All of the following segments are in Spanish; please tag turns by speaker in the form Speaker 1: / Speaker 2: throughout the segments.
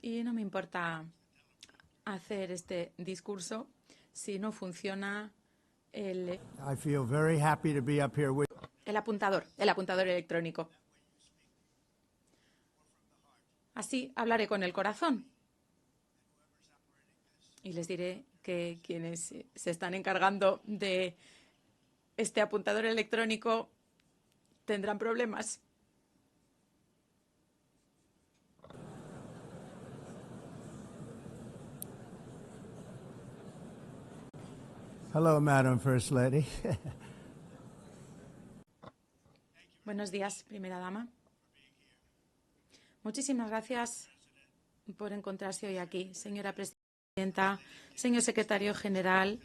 Speaker 1: Y no me importa hacer este discurso si no funciona el apuntador electrónico. Así hablaré con el corazón. Y les diré que quienes se están encargando de este apuntador electrónico tendrán problemas.
Speaker 2: Hello, Madam First Lady.
Speaker 1: Buenos días, primera dama. Muchísimas gracias por encontrarse hoy aquí, señora presidenta, señor secretario general,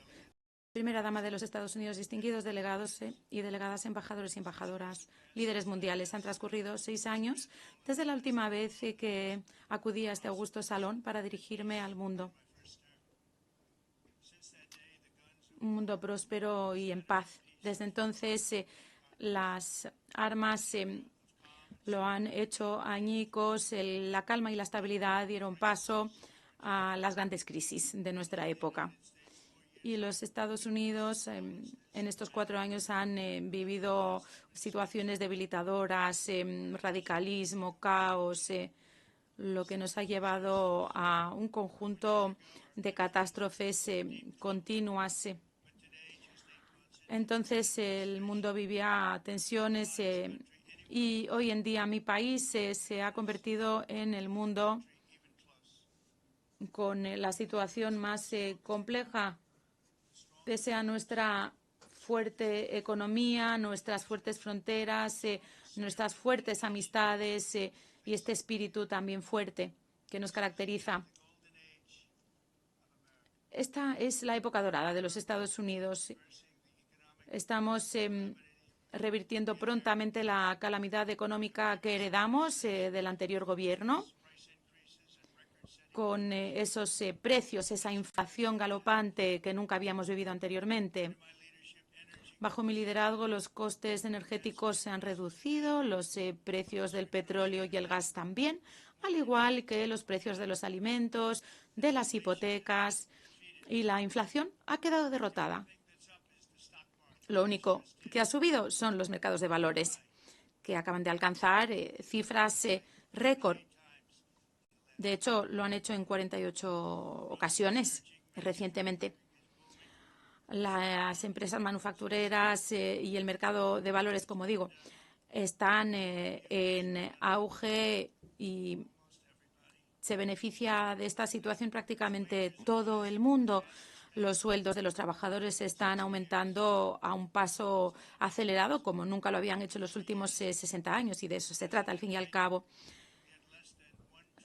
Speaker 1: primera dama de los Estados Unidos, distinguidos delegados y delegadas, embajadores y embajadoras, líderes mundiales. Han transcurrido 6 años desde la última vez que acudí a este augusto salón para dirigirme al mundo. Un mundo próspero y en paz. Desde entonces, las armas lo han hecho añicos. La calma y la estabilidad dieron paso a las grandes crisis de nuestra época. Y los Estados Unidos en estos 4 años han vivido situaciones debilitadoras, radicalismo, caos, lo que nos ha llevado a un conjunto de catástrofes continuas. Entonces el mundo vivía tensiones y hoy en día mi país se ha convertido en el mundo con la situación más compleja, pese a nuestra fuerte economía, nuestras fuertes fronteras, nuestras fuertes amistades y este espíritu también fuerte que nos caracteriza. Esta es la época dorada de los Estados Unidos. Estamos revirtiendo prontamente la calamidad económica que heredamos del anterior gobierno, con esos precios, esa inflación galopante que nunca habíamos vivido anteriormente. Bajo mi liderazgo, los costes energéticos se han reducido, los precios del petróleo y el gas también, al igual que los precios de los alimentos, de las hipotecas, y la inflación ha quedado derrotada. Lo único que ha subido son los mercados de valores, que acaban de alcanzar cifras récord. De hecho, lo han hecho en 48 ocasiones recientemente. Las empresas manufactureras y el mercado de valores, como digo, están en auge y se beneficia de esta situación prácticamente todo el mundo. Los sueldos de los trabajadores están aumentando a un paso acelerado, como nunca lo habían hecho en los últimos 60 años, y de eso se trata, al fin y al cabo.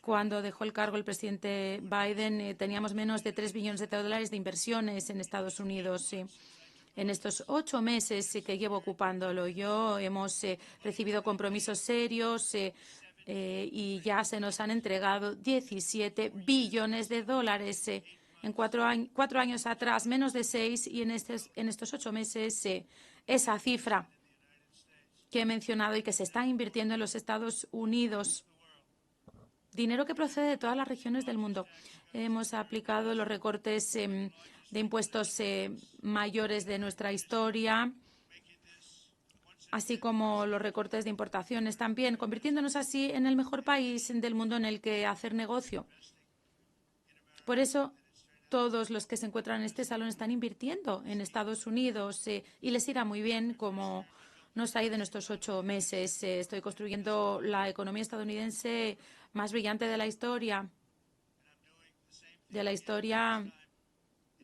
Speaker 1: Cuando dejó el cargo el presidente Biden, teníamos menos de 3 billones de dólares de inversiones en Estados Unidos. En estos 8 meses que llevo ocupándolo yo, hemos recibido compromisos serios y ya se nos han entregado 17 billones de dólares. En 4 años atrás, menos de 6, y en estos 8 meses esa cifra que he mencionado y que se está invirtiendo en los Estados Unidos. Dinero que procede de todas las regiones del mundo. Hemos aplicado los recortes de impuestos mayores de nuestra historia, así como los recortes de importaciones también, convirtiéndonos así en el mejor país del mundo en el que hacer negocio. Por eso, todos los que se encuentran en este salón están invirtiendo en Estados Unidos y les irá muy bien, como nos ha ido en estos 8 meses. Estoy construyendo la economía estadounidense más brillante de la historia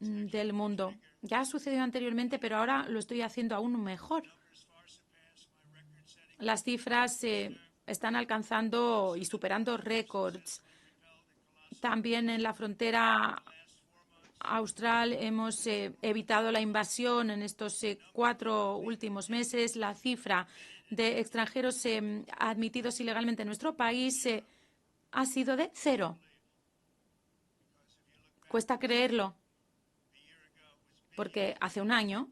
Speaker 1: del mundo. Ya ha sucedido anteriormente, pero ahora lo estoy haciendo aún mejor. Las cifras están alcanzando y superando récords. También en la frontera austral hemos evitado la invasión en estos 4 últimos meses. La cifra de extranjeros admitidos ilegalmente en nuestro país ha sido de 0. Cuesta creerlo, porque hace un año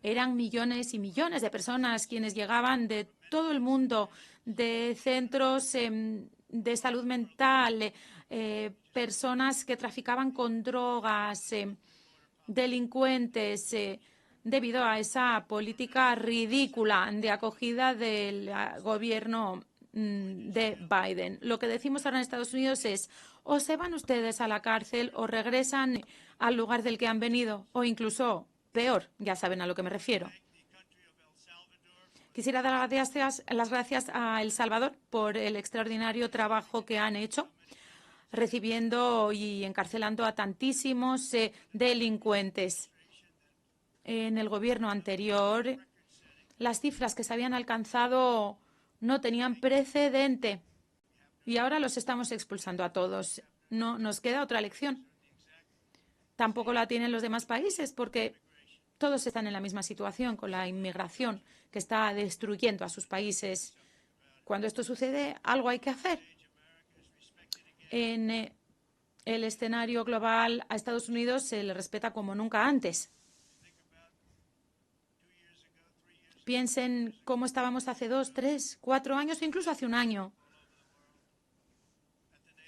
Speaker 1: eran millones y millones de personas quienes llegaban de todo el mundo, de centros de salud mental, personas que traficaban con drogas, delincuentes, debido a esa política ridícula de acogida del gobierno de Biden. Lo que decimos ahora en Estados Unidos es: o se van ustedes a la cárcel o regresan al lugar del que han venido, o incluso peor, ya saben a lo que me refiero. Quisiera dar las gracias a El Salvador por el extraordinario trabajo que han hecho, recibiendo y encarcelando a tantísimos delincuentes. En el gobierno anterior, las cifras que se habían alcanzado no tenían precedente y ahora los estamos expulsando a todos. No nos queda otra lección. Tampoco la tienen los demás países porque todos están en la misma situación con la inmigración que está destruyendo a sus países. Cuando esto sucede, algo hay que hacer. En el escenario global a Estados Unidos se le respeta como nunca antes. Piensen cómo estábamos hace 2, 3, 4 años o incluso hace un año.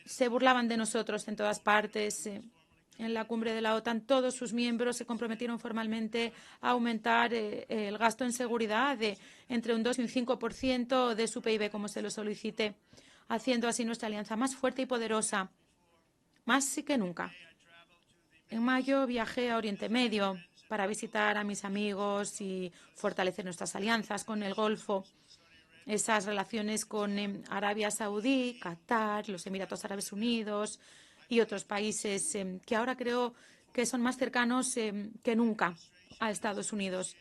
Speaker 1: Se burlaban de nosotros en todas partes. En la cumbre de la OTAN, todos sus miembros se comprometieron formalmente a aumentar el gasto en seguridad de entre un 2 y un 5% de su PIB, como se lo solicité, haciendo así nuestra alianza más fuerte y poderosa, más que nunca. En mayo viajé a Oriente Medio para visitar a mis amigos y fortalecer nuestras alianzas con el Golfo, esas relaciones con Arabia Saudí, Qatar, los Emiratos Árabes Unidos y otros países que ahora creo que son más cercanos que nunca a Estados Unidos.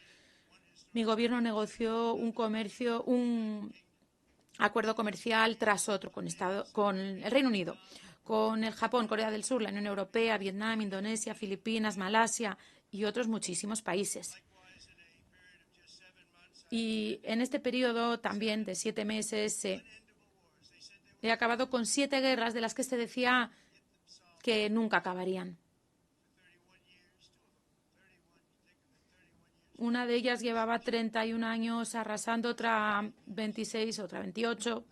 Speaker 1: Mi gobierno negoció un acuerdo comercial tras otro con el Reino Unido, con el Japón, Corea del Sur, la Unión Europea, Vietnam, Indonesia, Filipinas, Malasia y otros muchísimos países. Y en este periodo también de 7 meses he acabado con 7 guerras de las que se decía que nunca acabarían. Una de ellas llevaba 31 años arrasando, otra 26, otra 28.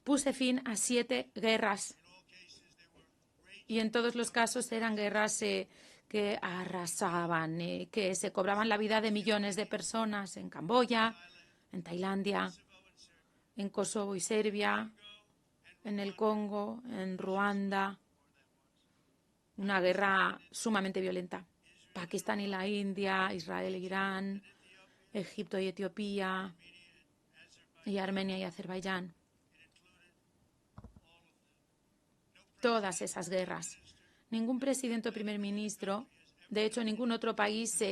Speaker 1: Puse fin a 7 guerras. Y en todos los casos eran guerras que arrasaban, que se cobraban la vida de millones de personas en Camboya, en Tailandia, en Kosovo y Serbia, en el Congo, en Ruanda. Una guerra sumamente violenta. Pakistán y la India, Israel e Irán, Egipto y Etiopía, y Armenia y Azerbaiyán. Todas esas guerras. Ningún presidente o primer ministro, de hecho ningún otro país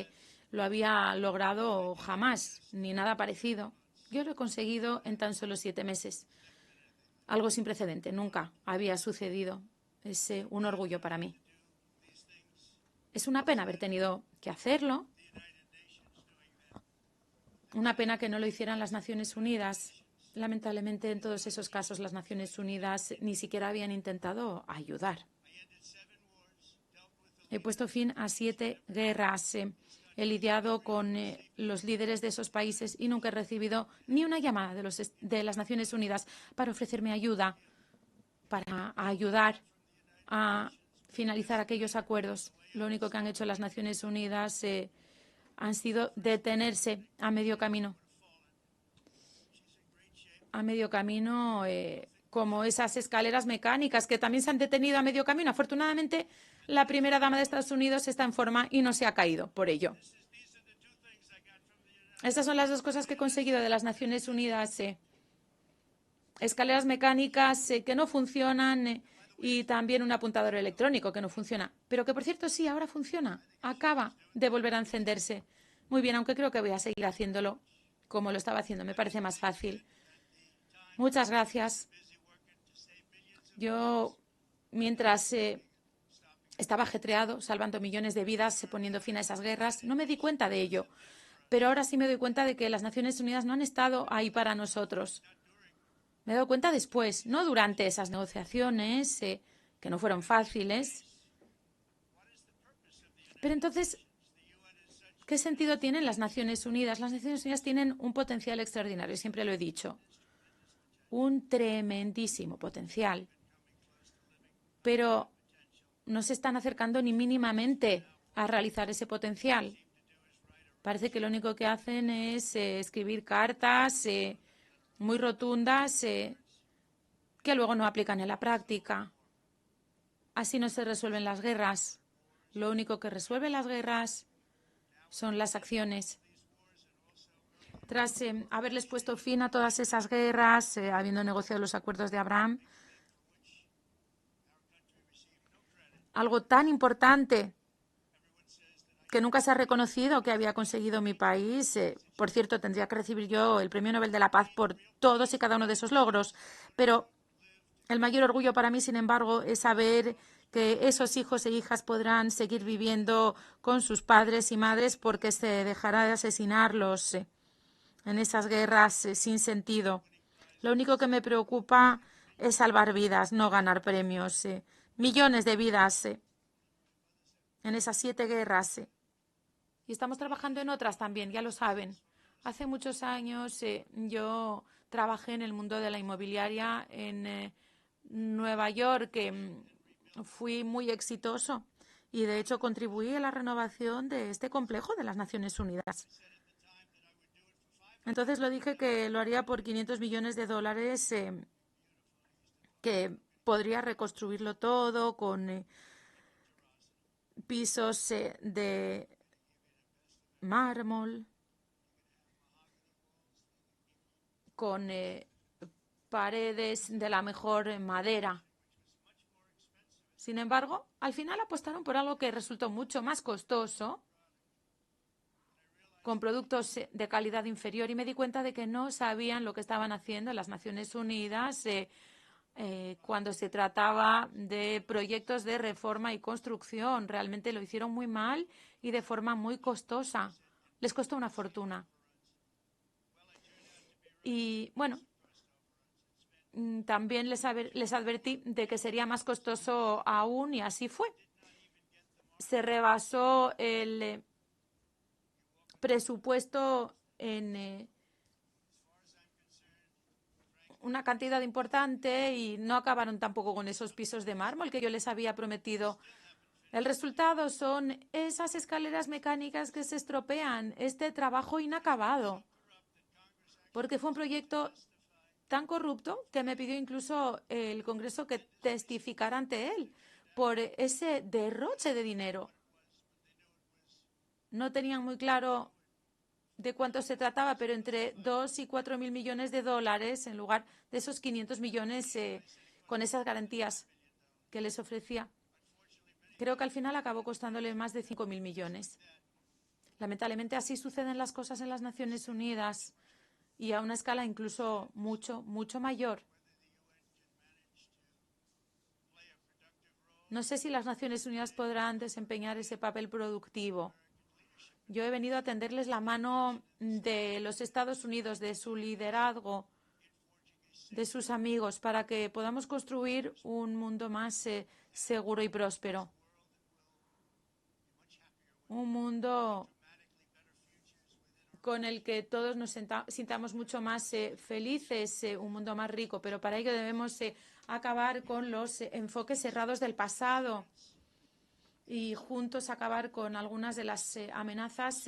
Speaker 1: lo había logrado jamás, ni nada parecido. Yo lo he conseguido en tan solo 7 meses. Algo sin precedente, nunca había sucedido. Es un orgullo para mí. Es una pena haber tenido que hacerlo. Una pena que no lo hicieran las Naciones Unidas. Lamentablemente, en todos esos casos, las Naciones Unidas ni siquiera habían intentado ayudar. He puesto fin a 7 guerras. He lidiado con los líderes de esos países y nunca he recibido ni una llamada de las Naciones Unidas para ofrecerme ayuda, para ayudar a finalizar aquellos acuerdos. Lo único que han hecho las Naciones Unidas han sido detenerse a medio camino. A medio camino, como esas escaleras mecánicas que también se han detenido a medio camino. Afortunadamente, la primera dama de Estados Unidos está en forma y no se ha caído por ello. Estas son las 2 cosas que he conseguido de las Naciones Unidas. Escaleras mecánicas que no funcionan y también un apuntador electrónico que no funciona. Pero que, por cierto, sí, ahora funciona. Acaba de volver a encenderse. Muy bien, aunque creo que voy a seguir haciéndolo como lo estaba haciendo. Me parece más fácil. Muchas gracias. Yo, mientras estaba ajetreado, salvando millones de vidas, poniendo fin a esas guerras, no me di cuenta de ello. Pero ahora sí me doy cuenta de que las Naciones Unidas no han estado ahí para nosotros. Me he dado cuenta después, no durante esas negociaciones, que no fueron fáciles. Pero entonces, ¿qué sentido tienen las Naciones Unidas? Las Naciones Unidas tienen un potencial extraordinario, siempre lo he dicho. un tremendísimo potencial, pero no se están acercando ni mínimamente a realizar ese potencial. Parece que lo único que hacen es escribir cartas muy rotundas que luego no aplican en la práctica. Así no se resuelven las guerras. Lo único que resuelve las guerras son las acciones. Tras haberles puesto fin a todas esas guerras, habiendo negociado los acuerdos de Abraham, algo tan importante que nunca se ha reconocido que había conseguido mi país. Por cierto, tendría que recibir yo el Premio Nobel de la Paz por todos y cada uno de esos logros. Pero el mayor orgullo para mí, sin embargo, es saber que esos hijos e hijas podrán seguir viviendo con sus padres y madres porque se dejará de asesinarlos en esas guerras sin sentido. Lo único que me preocupa es salvar vidas, no ganar premios. Millones de vidas en esas 7 guerras. Y estamos trabajando en otras también, ya lo saben. Hace muchos años yo trabajé en el mundo de la inmobiliaria en Nueva York, que fui muy exitoso y de hecho contribuí a la renovación de este complejo de las Naciones Unidas. Entonces lo dije que lo haría por 500 millones de dólares, que podría reconstruirlo todo con pisos de mármol, con paredes de la mejor madera. Sin embargo, al final apostaron por algo que resultó mucho más costoso, con productos de calidad inferior, y me di cuenta de que no sabían lo que estaban haciendo en las Naciones Unidas cuando se trataba de proyectos de reforma y construcción. Realmente lo hicieron muy mal y de forma muy costosa. Les costó una fortuna. Y bueno, también les advertí de que sería más costoso aún y así fue. Se rebasó el presupuesto en una cantidad importante y no acabaron tampoco con esos pisos de mármol que yo les había prometido. El resultado son esas escaleras mecánicas que se estropean, este trabajo inacabado, porque fue un proyecto tan corrupto que me pidió incluso el Congreso que testificara ante él por ese derroche de dinero. No tenían muy claro de cuánto se trataba, pero entre 2 y 4 mil millones de dólares en lugar de esos 500 millones con esas garantías que les ofrecía. Creo que al final acabó costándole más de 5 mil millones. Lamentablemente así suceden las cosas en las Naciones Unidas y a una escala incluso mucho, mucho mayor. No sé si las Naciones Unidas podrán desempeñar ese papel productivo. Yo he venido a tenderles la mano de los Estados Unidos, de su liderazgo, de sus amigos, para que podamos construir un mundo más seguro y próspero. Un mundo con el que todos nos sintamos mucho más felices, un mundo más rico. Pero para ello debemos acabar con los enfoques cerrados del pasado y juntos acabar con algunas de las amenazas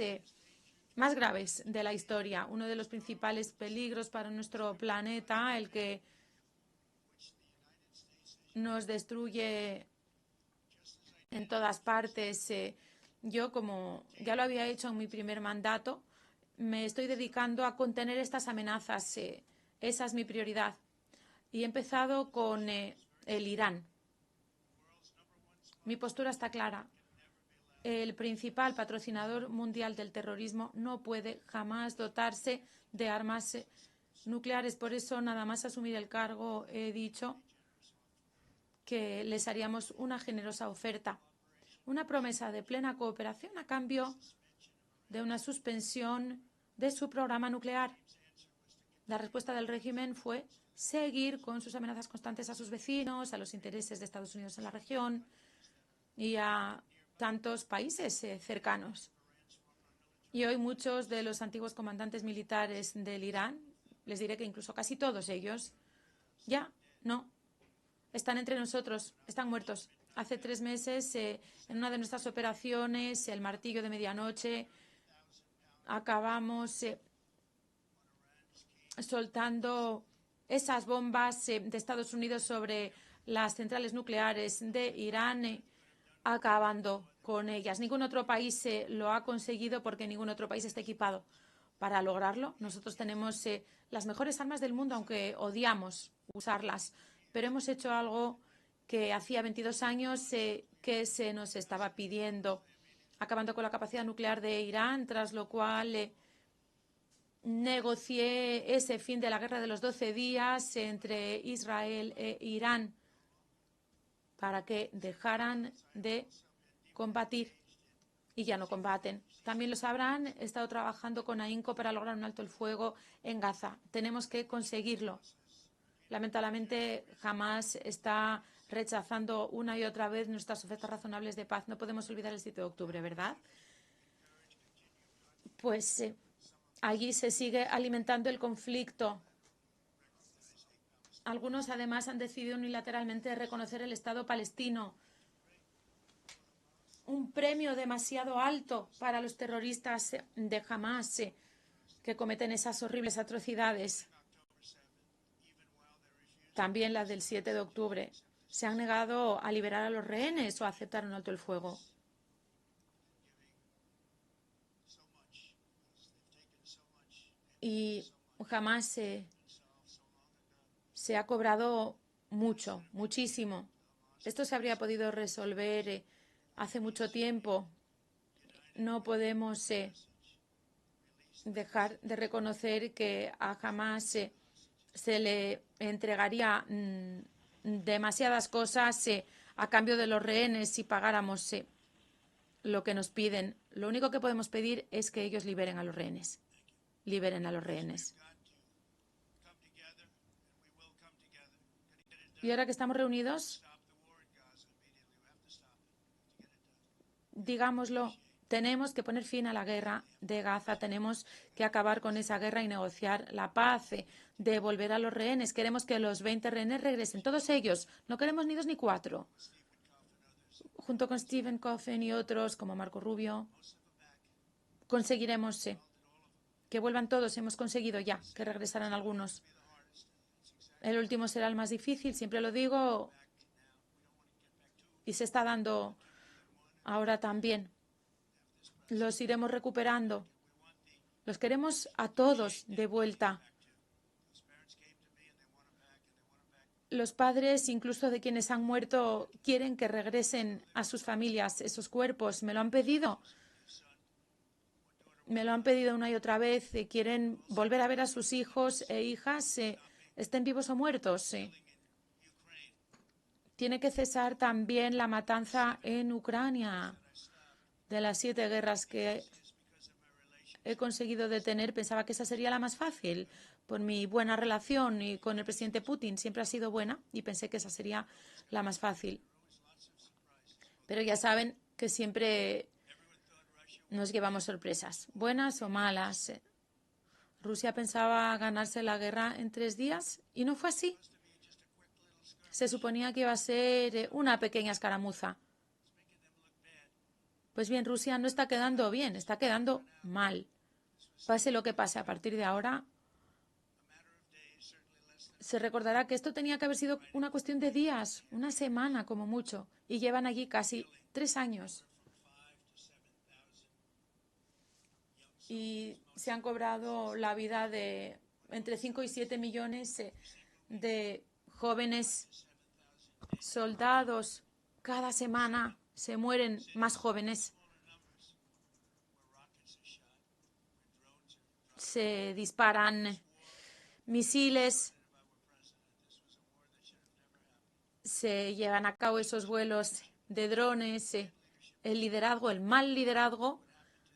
Speaker 1: más graves de la historia. Uno de los principales peligros para nuestro planeta, el que nos destruye en todas partes. Yo, como ya lo había hecho en mi primer mandato, me estoy dedicando a contener estas amenazas. Esa es mi prioridad. Y he empezado con el Irán. Mi postura está clara. El principal patrocinador mundial del terrorismo no puede jamás dotarse de armas nucleares. Por eso, nada más asumir el cargo, he dicho que les haríamos una generosa oferta, una promesa de plena cooperación a cambio de una suspensión de su programa nuclear. La respuesta del régimen fue seguir con sus amenazas constantes a sus vecinos, a los intereses de Estados Unidos en la región y a tantos países cercanos. Y hoy muchos de los antiguos comandantes militares del Irán, les diré que incluso casi todos ellos, Ya, no. Están entre nosotros, están muertos. Hace 3 meses, en una de nuestras operaciones, el martillo de medianoche, acabamos soltando esas bombas de Estados Unidos sobre las centrales nucleares de Irán, acabando con ellas. Ningún otro país lo ha conseguido porque ningún otro país está equipado para lograrlo. Nosotros tenemos las mejores armas del mundo, aunque odiamos usarlas, pero hemos hecho algo que hacía 22 años que se nos estaba pidiendo, acabando con la capacidad nuclear de Irán, tras lo cual negocié ese fin de la guerra de los 12 días entre Israel e Irán para que dejaran de combatir y ya no combaten. También lo sabrán, he estado trabajando con AINCO para lograr un alto el fuego en Gaza. Tenemos que conseguirlo. Lamentablemente, Hamás está rechazando una y otra vez nuestras ofertas razonables de paz. No podemos olvidar el 7 de octubre, ¿verdad? Pues allí se sigue alimentando el conflicto. Algunos, además, han decidido unilateralmente reconocer el Estado palestino. Un premio demasiado alto para los terroristas de Hamás que cometen esas horribles atrocidades. También la del 7 de octubre. Se han negado a liberar a los rehenes o a aceptar un alto el fuego. Y jamás se ha cobrado mucho, muchísimo. Esto se habría podido resolver hace mucho tiempo. No podemos dejar de reconocer que a Hamás se le entregaría demasiadas cosas a cambio de los rehenes si pagáramos lo que nos piden. Lo único que podemos pedir es que ellos liberen a los rehenes. Liberen a los rehenes. Y ahora que estamos reunidos, digámoslo, tenemos que poner fin a la guerra de Gaza, tenemos que acabar con esa guerra y negociar la paz, devolver a los rehenes. Queremos que los 20 rehenes regresen, todos ellos. No queremos ni 2 ni 4. Junto con Stephen Coffin y otros, como Marco Rubio, conseguiremos que vuelvan todos. Hemos conseguido ya que regresaran algunos. El último será el más difícil, siempre lo digo, y se está dando ahora también. Los iremos recuperando. Los queremos a todos de vuelta. Los padres, incluso de quienes han muerto, quieren que regresen a sus familias esos cuerpos. Me lo han pedido. Me lo han pedido una y otra vez. Quieren volver a ver a sus hijos e hijas, estén vivos o muertos. Tiene que cesar también la matanza en Ucrania. De las 7 guerras que he conseguido detener, pensaba que esa sería la más fácil. Por mi buena relación y con el presidente Putin siempre ha sido buena y pensé que esa sería la más fácil. Pero ya saben que siempre nos llevamos sorpresas, buenas o malas. Rusia pensaba ganarse la guerra en 3 días y no fue así. Se suponía que iba a ser una pequeña escaramuza. Pues bien, Rusia no está quedando bien, está quedando mal. Pase lo que pase a partir de ahora, se recordará que esto tenía que haber sido una cuestión de días, una semana como mucho, y llevan allí casi 3 años. Y se han cobrado la vida de entre 5 y 7 millones de jóvenes soldados. Cada semana se mueren más jóvenes. Se disparan misiles. Se llevan a cabo esos vuelos de drones. El liderazgo, el mal liderazgo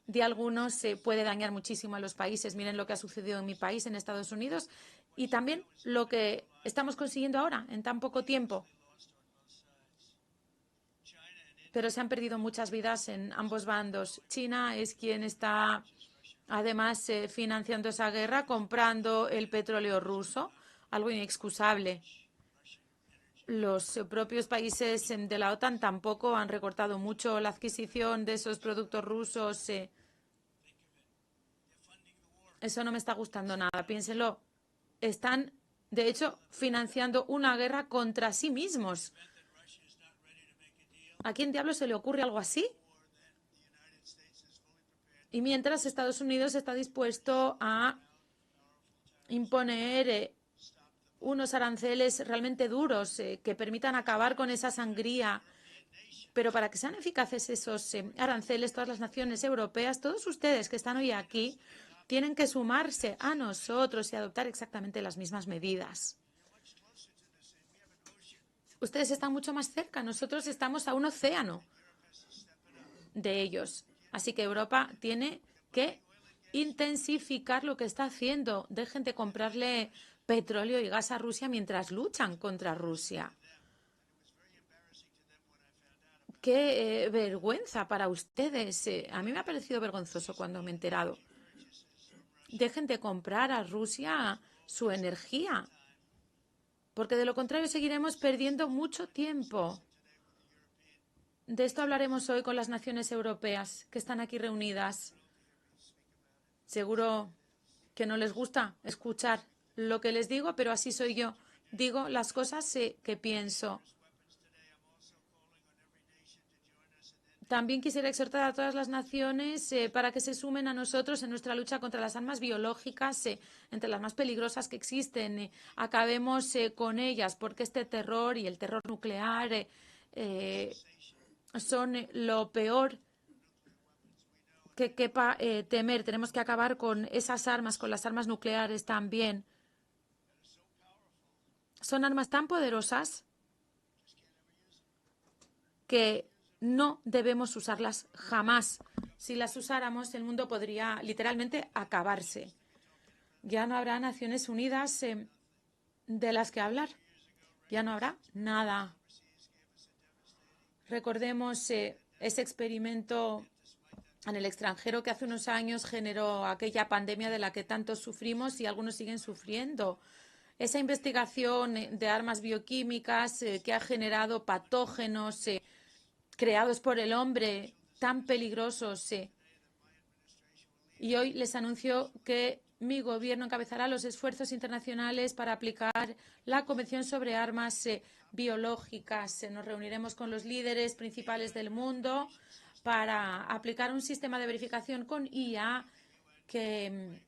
Speaker 1: de algunos puede dañar muchísimo a los países. Miren lo que ha sucedido en mi país, en Estados Unidos, y también lo que estamos consiguiendo ahora, en tan poco tiempo. Pero se han perdido muchas vidas en ambos bandos. China es quien está, además, financiando esa guerra, comprando el petróleo ruso. algo inexcusable. Los propios países de la OTAN tampoco han recortado mucho la adquisición de esos productos rusos. Eso no me está gustando nada. Piénsenlo. Están, de hecho, financiando una guerra contra sí mismos. ¿A quién diablos se le ocurre algo así? Y mientras Estados Unidos está dispuesto a imponer unos aranceles realmente duros que permitan acabar con esa sangría. Pero para que sean eficaces esos aranceles, todas las naciones europeas, todos ustedes que están hoy aquí, tienen que sumarse a nosotros y adoptar exactamente las mismas medidas. Ustedes están mucho más cerca, nosotros estamos a un océano de ellos. Así que Europa tiene que intensificar lo que está haciendo. Dejen de comprarle petróleo y gas a Rusia mientras luchan contra Rusia. Qué vergüenza para ustedes. A mí me ha parecido vergonzoso cuando me he enterado. Dejen de comprar a Rusia su energía, porque de lo contrario seguiremos perdiendo mucho tiempo. De esto hablaremos hoy con las naciones europeas que están aquí reunidas. Seguro que no les gusta escuchar lo que les digo, pero así soy yo. Digo las cosas que pienso. También quisiera exhortar a todas las naciones para que se sumen a nosotros en nuestra lucha contra las armas biológicas, entre las más peligrosas que existen. Acabemos con ellas, porque este terror y el terror nuclear son lo peor que quepa temer. Tenemos que acabar con esas armas, con las armas nucleares también. Son armas tan poderosas que no debemos usarlas jamás. Si las usáramos, el mundo podría literalmente acabarse. Ya no habrá Naciones Unidas de las que hablar. Ya no habrá nada. Recordemos ese experimento en el extranjero que hace unos años generó aquella pandemia de la que tantos sufrimos y algunos siguen sufriendo. Esa investigación de armas bioquímicas que ha generado patógenos creados por el hombre tan peligrosos. Y hoy les anuncio que mi gobierno encabezará los esfuerzos internacionales para aplicar la Convención sobre Armas Biológicas. Nos reuniremos con los líderes principales del mundo para aplicar un sistema de verificación con IA que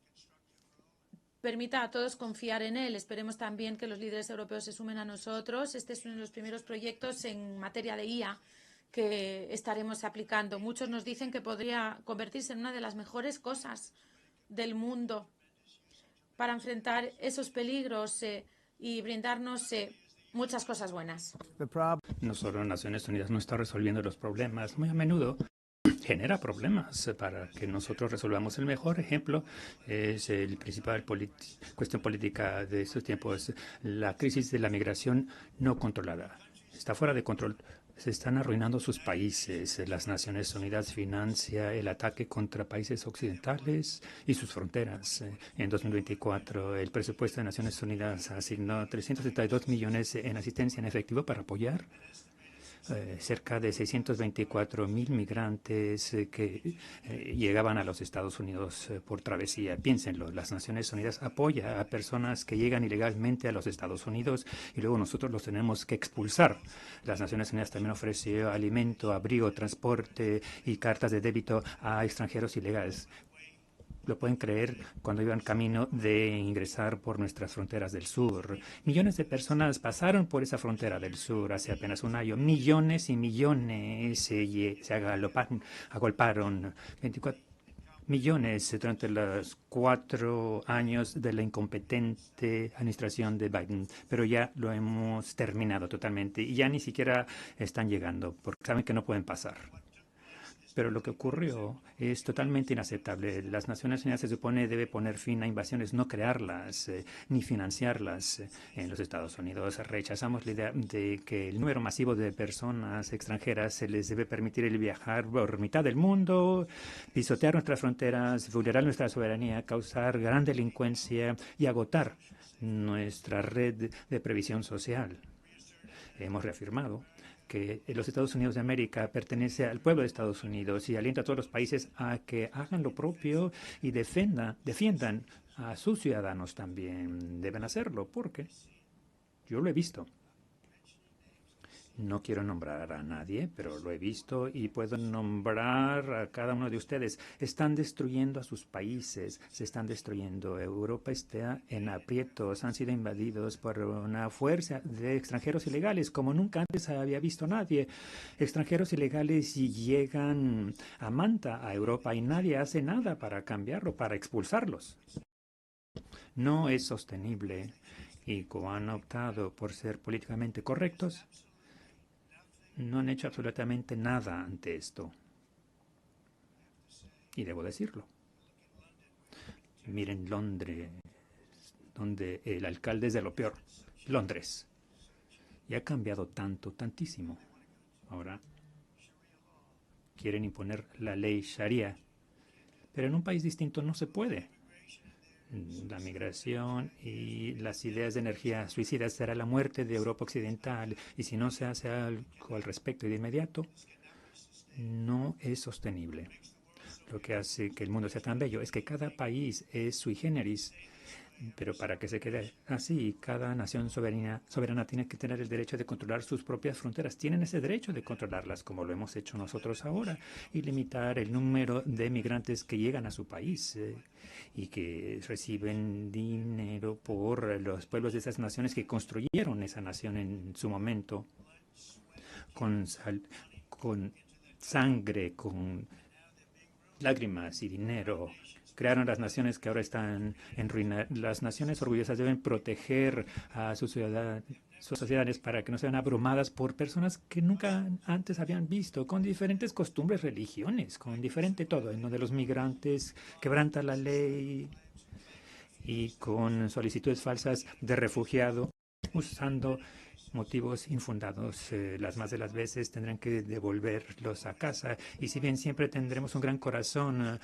Speaker 1: permita a todos confiar en él. Esperemos también que los líderes europeos se sumen a nosotros. Este es uno de los primeros proyectos en materia de IA que estaremos aplicando. Muchos nos dicen que podría convertirse en una de las mejores cosas del mundo para enfrentar esos peligros y brindarnos muchas cosas buenas.
Speaker 3: No solo Naciones Unidas no está resolviendo los problemas, muy a menudo genera problemas para que nosotros resolvamos. El mejor ejemplo es el principal cuestión política de estos tiempos, la crisis de la migración no controlada. Está fuera de control. Se están arruinando sus países. Las Naciones Unidas financia el ataque contra países occidentales y sus fronteras. En 2024, el presupuesto de Naciones Unidas asignó 372 millones en asistencia en efectivo para apoyar cerca de 624,000 migrantes que llegaban a los Estados Unidos por travesía. Piénsenlo, las Naciones Unidas apoya a personas que llegan ilegalmente a los Estados Unidos y luego nosotros los tenemos que expulsar. Las Naciones Unidas también ofreció alimento, abrigo, transporte y cartas de débito a extranjeros ilegales. Lo pueden creer cuando iban camino de ingresar por nuestras fronteras del sur. Millones de personas pasaron por esa frontera del sur hace apenas un año. Millones y millones se agolparon. 24 millones durante los 4 años de la incompetente administración de Biden. Pero ya lo hemos terminado totalmente y ya ni siquiera están llegando porque saben que no pueden pasar. Pero lo que ocurrió es totalmente inaceptable. Las Naciones Unidas se supone debe poner fin a invasiones, no crearlas ni financiarlas en los Estados Unidos. Rechazamos la idea de que el número masivo de personas extranjeras se les debe permitir el viajar por mitad del mundo, pisotear nuestras fronteras, vulnerar nuestra soberanía, causar gran delincuencia y agotar nuestra red de previsión social. Hemos reafirmado que los Estados Unidos de América pertenece al pueblo de Estados Unidos y alienta a todos los países a que hagan lo propio y defiendan a sus ciudadanos también. Deben hacerlo porque yo lo he visto. No quiero nombrar a nadie, pero lo he visto y puedo nombrar a cada uno de ustedes. Están destruyendo a sus países, se están destruyendo. Europa está en aprietos, han sido invadidos por una fuerza de extranjeros ilegales, como nunca antes había visto nadie. Extranjeros ilegales y llegan a manta a Europa y nadie hace nada para cambiarlo, para expulsarlos. No es sostenible y como han optado por ser políticamente correctos, no han hecho absolutamente nada ante esto. Y debo decirlo. Miren Londres, donde el alcalde es de lo peor. Londres. Y ha cambiado tanto, tantísimo. Ahora quieren imponer la ley Sharia. Pero en un país distinto no se puede. La migración y las ideas de energía suicidas será la muerte de Europa Occidental. Y si no se hace algo al respecto y de inmediato, no es sostenible. Lo que hace que el mundo sea tan bello es que cada país es sui generis. Pero para que se quede así, cada nación soberana tiene que tener el derecho de controlar sus propias fronteras. Tienen ese derecho de controlarlas, como lo hemos hecho nosotros ahora, y limitar el número de migrantes que llegan a su país y que reciben dinero por los pueblos de esas naciones que construyeron esa nación en su momento, con sangre, con lágrimas y dinero. Crearon las naciones que ahora están en ruina. Las naciones orgullosas deben proteger a sus sociedades para que no sean abrumadas por personas que nunca antes habían visto, con diferentes costumbres, religiones, con diferente todo, en donde los migrantes quebrantan la ley y con solicitudes falsas de refugiado, usando motivos infundados. Las más de las veces tendrán que devolverlos a casa y si bien siempre tendremos un gran corazón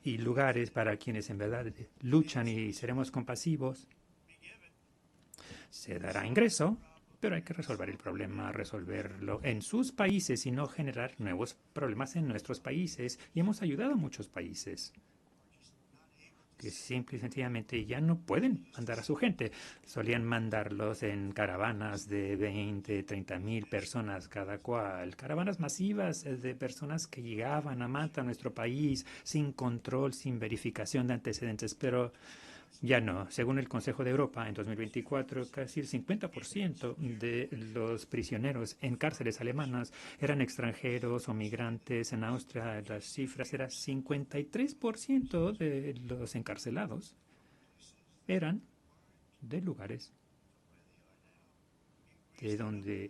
Speaker 3: y lugares para quienes en verdad luchan y seremos compasivos, se dará ingreso, pero hay que resolver el problema, resolverlo en sus países y no generar nuevos problemas en nuestros países. Y hemos ayudado a muchos países que simple y sencillamente ya no pueden mandar a su gente. Solían mandarlos en caravanas de 20, 30,000 personas cada cual. Caravanas masivas de personas que llegaban a Manta, a nuestro país, sin control, sin verificación de antecedentes. Pero ya no. Según el Consejo de Europa, en 2024, casi el 50% de los prisioneros en cárceles alemanas eran extranjeros o migrantes. En Austria, las cifras eran 53% de los encarcelados eran de lugares de donde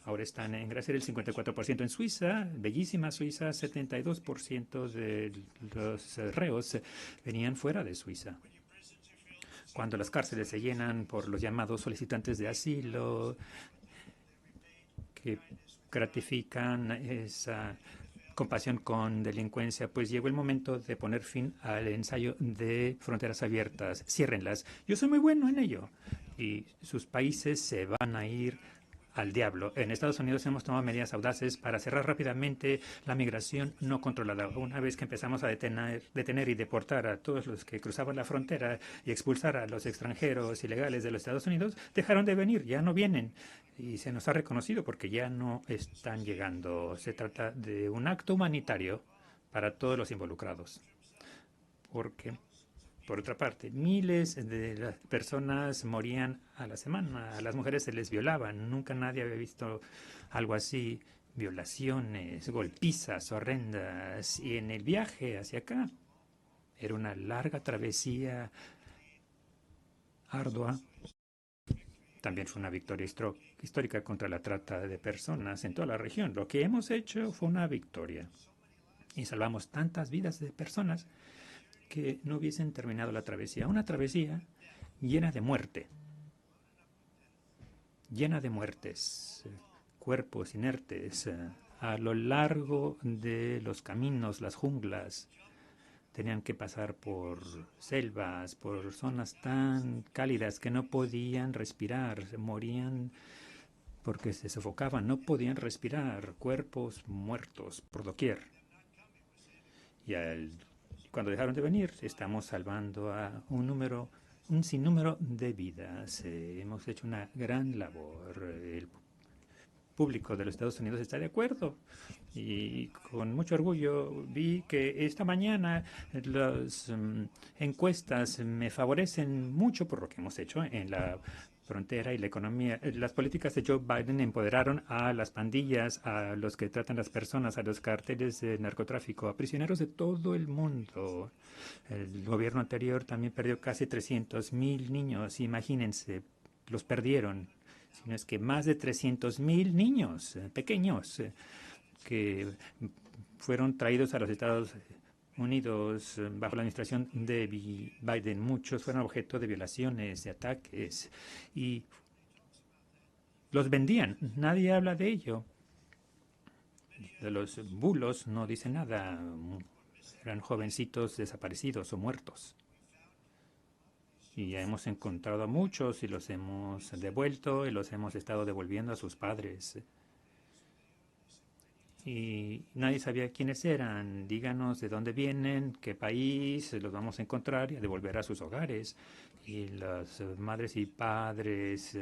Speaker 3: ahora están. En Grecia, el 54%. En Suiza, bellísima Suiza, 72% de los reos venían fuera de Suiza. Cuando las cárceles se llenan por los llamados solicitantes de asilo, que gratifican esa compasión con delincuencia, pues llegó el momento de poner fin al ensayo de fronteras abiertas. Ciérrenlas. Yo soy muy bueno en ello. Y sus países se van a ir al diablo. En Estados Unidos hemos tomado medidas audaces para cerrar rápidamente la migración no controlada. Una vez que empezamos a detener y deportar a todos los que cruzaban la frontera y expulsar a los extranjeros ilegales de los Estados Unidos, dejaron de venir, ya no vienen. Y se nos ha reconocido porque ya no están llegando. Se trata de un acto humanitario para todos los involucrados. Porque por otra parte, miles de las personas morían a la semana. A las mujeres se les violaban. Nunca nadie había visto algo así. Violaciones, golpizas horrendas. Y en el viaje hacia acá era una larga travesía ardua. También fue una victoria histórica contra la trata de personas en toda la región. Lo que hemos hecho fue una victoria. y salvamos tantas vidas de personas que no hubiesen terminado la travesía. Una travesía llena de muerte, llena de muertes, cuerpos inertes, a lo largo de los caminos, las junglas. Tenían que pasar por selvas, por zonas tan cálidas que no podían respirar, morían porque se sofocaban, no podían respirar, cuerpos muertos por doquier. Y cuando dejaron de venir, estamos salvando a un sinnúmero de vidas. Hemos hecho una gran labor. El público de los Estados Unidos está de acuerdo. Y con mucho orgullo vi que esta mañana las encuestas me favorecen mucho por lo que hemos hecho en la frontera y la economía. Las políticas de Joe Biden empoderaron a las pandillas, a los que tratan las personas, a los carteles de narcotráfico, a prisioneros de todo el mundo. El gobierno anterior también perdió casi 300,000 niños. Imagínense, los perdieron. Sino es que más de 300,000 niños pequeños que fueron traídos a los Estados Unidos bajo la administración de Biden. Muchos fueron objeto de violaciones, de ataques, y los vendían. Nadie habla de ello. De los bulos no dice nada. Eran jovencitos desaparecidos o muertos. Y ya hemos encontrado a muchos y los hemos devuelto y los hemos estado devolviendo a sus padres. Y nadie sabía quiénes eran. Díganos de dónde vienen, qué país, los vamos a encontrar y a devolver a sus hogares. Y las madres y padres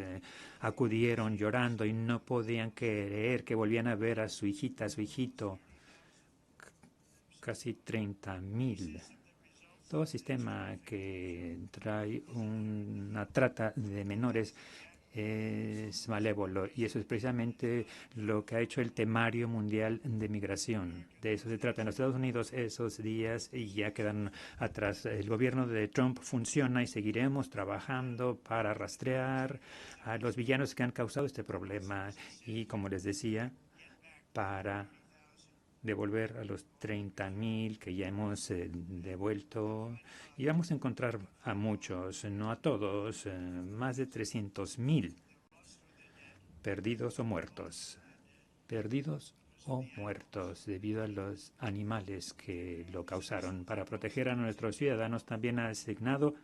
Speaker 3: acudieron llorando y no podían creer que volvían a ver a su hijita, a su hijito. Casi 30,000. Todo sistema que trae una trata de menores es malévolo, y eso es precisamente lo que ha hecho el temario mundial de migración. De eso se trata. En los Estados Unidos esos días ya quedan atrás. El gobierno de Trump funciona y seguiremos trabajando para rastrear a los villanos que han causado este problema y, como les decía, para devolver a los 30,000 que ya hemos devuelto, y vamos a encontrar a muchos, no a todos, más de 300,000 perdidos o muertos debido a los animales que lo causaron. Para proteger a nuestros ciudadanos también ha asignado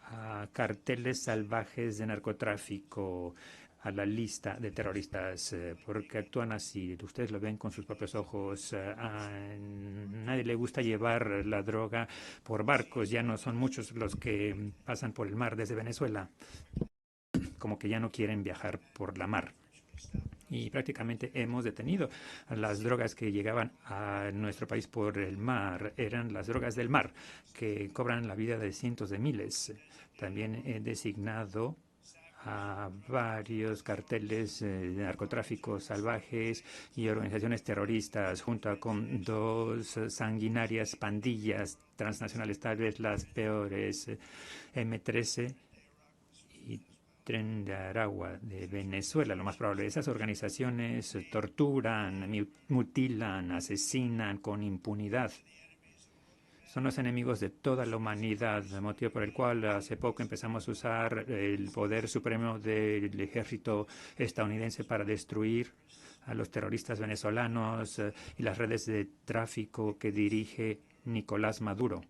Speaker 3: a carteles salvajes de narcotráfico a la lista de terroristas, porque actúan así. Ustedes lo ven con sus propios ojos. A nadie le gusta llevar la droga por barcos. Ya no son muchos los que pasan por el mar desde Venezuela. Como que ya no quieren viajar por la mar. Y prácticamente hemos detenido las drogas que llegaban a nuestro país por el mar. Eran las drogas del mar, que cobran la vida de cientos de miles. También he designado a varios carteles de narcotráfico salvajes y organizaciones terroristas, junto con 2 sanguinarias pandillas transnacionales, tal vez las peores, M13 y Tren de Aragua de Venezuela. Lo más probable, esas organizaciones torturan, mutilan, asesinan con impunidad. Son los enemigos de toda la humanidad, motivo por el cual hace poco empezamos a usar el poder supremo del ejército estadounidense para destruir a los terroristas venezolanos y las redes de tráfico que dirige Nicolás Maduro.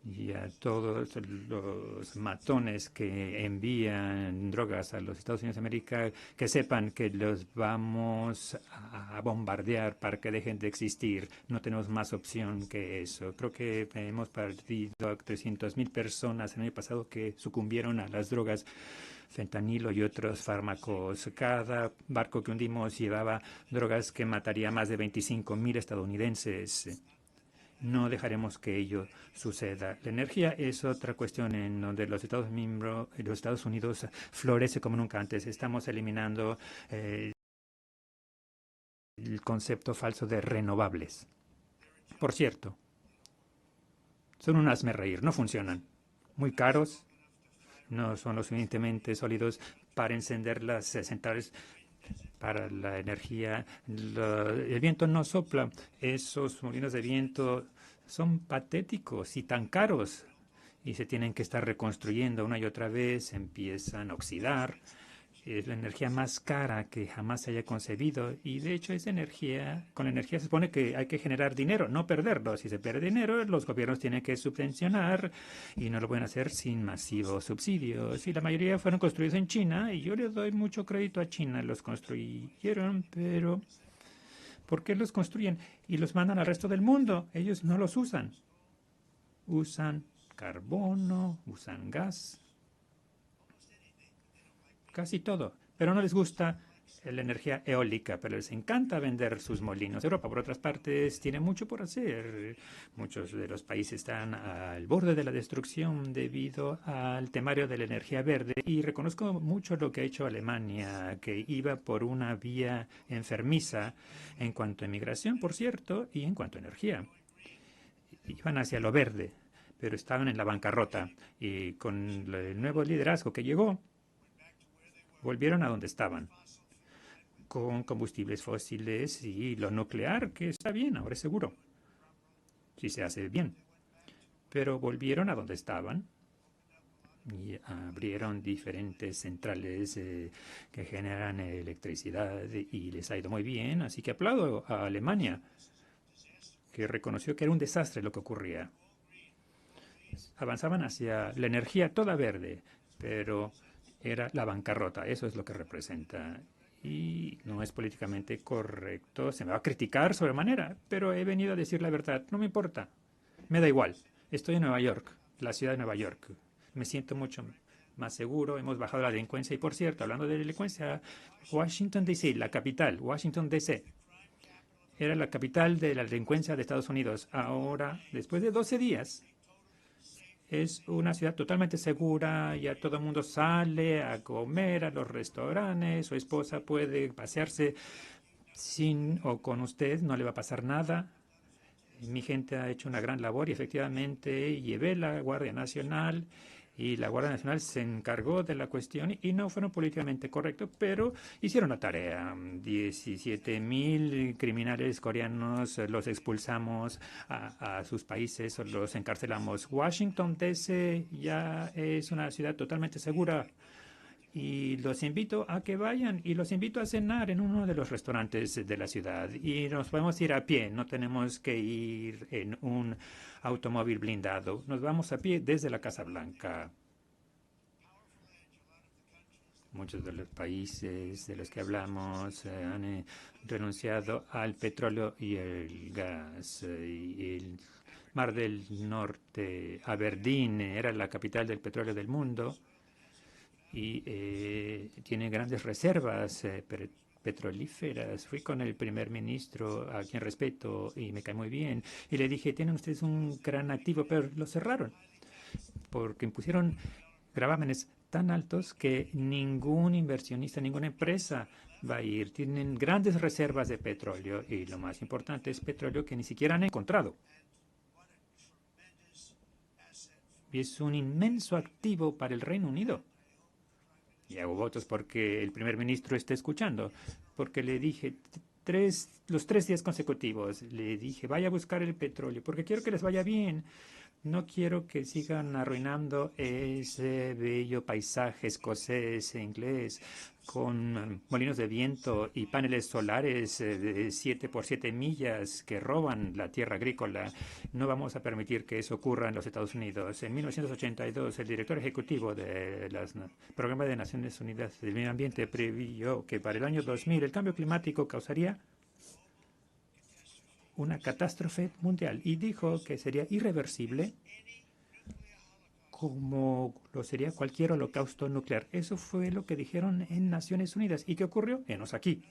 Speaker 3: Y a todos los matones que envían drogas a los Estados Unidos de América, que sepan que los vamos a bombardear para que dejen de existir. No tenemos más opción que eso. Creo que hemos perdido a 300,000 personas el año pasado que sucumbieron a las drogas, fentanilo y otros fármacos. Cada barco que hundimos llevaba drogas que mataría a más de 25,000 estadounidenses. No dejaremos que ello suceda. La energía es otra cuestión en donde los Estados Unidos florece como nunca antes. Estamos eliminando el concepto falso de renovables. Por cierto, son un hazmerreír, no funcionan. Muy caros, no son lo suficientemente sólidos para encender las centrales para la energía. El viento no sopla. Esos molinos de viento son patéticos y tan caros y se tienen que estar reconstruyendo una y otra vez, empiezan a oxidar. Es la energía más cara que jamás se haya concebido y de hecho esa energía, con la energía se supone que hay que generar dinero, no perderlo. Si se pierde dinero, los gobiernos tienen que subvencionar y no lo pueden hacer sin masivos subsidios. Y la mayoría fueron construidos en China y yo le doy mucho crédito a China. Los construyeron, pero ¿por qué los construyen? Y los mandan al resto del mundo. Ellos no los usan. Usan carbono, usan gas, casi todo, pero no les gusta la energía eólica, pero les encanta vender sus molinos. Europa, por otras partes, tiene mucho por hacer. Muchos de los países están al borde de la destrucción debido al temario de la energía verde y reconozco mucho lo que ha hecho Alemania, que iba por una vía enfermiza en cuanto a inmigración, por cierto, y en cuanto a energía. Iban hacia lo verde, pero estaban en la bancarrota y con el nuevo liderazgo que llegó, volvieron a donde estaban, con combustibles fósiles y lo nuclear, que está bien, ahora es seguro, si se hace bien. Pero volvieron a donde estaban y abrieron diferentes centrales que generan electricidad y les ha ido muy bien. Así que aplaudo a Alemania, que reconoció que era un desastre lo que ocurría. Avanzaban hacia la energía toda verde, pero era la bancarrota, eso es lo que representa. Y no es políticamente correcto, se me va a criticar sobremanera, pero he venido a decir la verdad, no me importa, me da igual. Estoy en Nueva York, la ciudad de Nueva York, me siento mucho más seguro, hemos bajado la delincuencia y por cierto, hablando de delincuencia, Washington D.C., la capital, Washington D.C., era la capital de la delincuencia de Estados Unidos. Ahora, después de 12 días, es una ciudad totalmente segura, ya todo el mundo sale a comer a los restaurantes, su esposa puede pasearse sin o con usted, no le va a pasar nada. Mi gente ha hecho una gran labor y efectivamente llevé la Guardia Nacional y la Guardia Nacional se encargó de la cuestión y no fueron políticamente correctos, pero hicieron la tarea. 17.000 criminales coreanos los expulsamos a sus países, los encarcelamos. Washington D.C. ya es una ciudad totalmente segura. Y los invito a que vayan y los invito a cenar en uno de los restaurantes de la ciudad. Y nos podemos ir a pie, no tenemos que ir en un automóvil blindado. Nos vamos a pie desde la Casa Blanca. Muchos de los países de los que hablamos han renunciado al petróleo y el gas. Y el Mar del Norte, Aberdeen, era la capital del petróleo del mundo. Y tiene grandes reservas petrolíferas. Fui con el primer ministro, a quien respeto y me cae muy bien, y le dije, tienen ustedes un gran activo, pero lo cerraron, porque impusieron gravámenes tan altos que ningún inversionista, ninguna empresa va a ir. Tienen grandes reservas de petróleo, y lo más importante es petróleo que ni siquiera han encontrado. Y es un inmenso activo para el Reino Unido. Y hago votos porque el primer ministro esté escuchando, porque le dije los 3 días consecutivos, le dije, vaya a buscar el petróleo, porque quiero que les vaya bien. No quiero que sigan arruinando ese bello paisaje escocés e inglés con molinos de viento y paneles solares de 7 por 7 millas que roban la tierra agrícola. No vamos a permitir que eso ocurra en los Estados Unidos. En 1982, el director ejecutivo del Programa de Naciones Unidas del Medio Ambiente previó que para el año 2000 el cambio climático causaría una catástrofe mundial y dijo que sería irreversible como lo sería cualquier holocausto nuclear. Eso fue lo que dijeron en Naciones Unidas. ¿Y qué ocurrió? Enos aquí.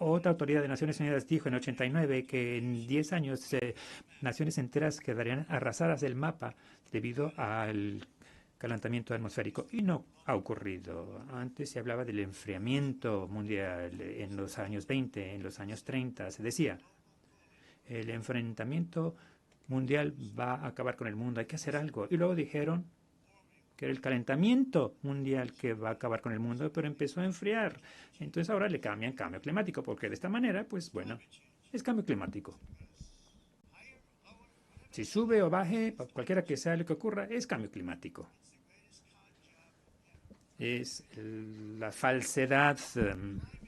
Speaker 3: Otra autoridad de Naciones Unidas dijo en 89 que en 10 años naciones enteras quedarían arrasadas del mapa debido al calentamiento atmosférico. Y no ha ocurrido. Antes se hablaba del enfriamiento mundial en los años 20, en los años 30. Se decía, el enfrentamiento mundial va a acabar con el mundo, hay que hacer algo. Y luego dijeron que era el calentamiento mundial que va a acabar con el mundo, pero empezó a enfriar. Entonces ahora le cambian cambio climático, porque de esta manera, pues bueno, es cambio climático. Si sube o baje, cualquiera que sea lo que ocurra, es cambio climático. Es la falsedad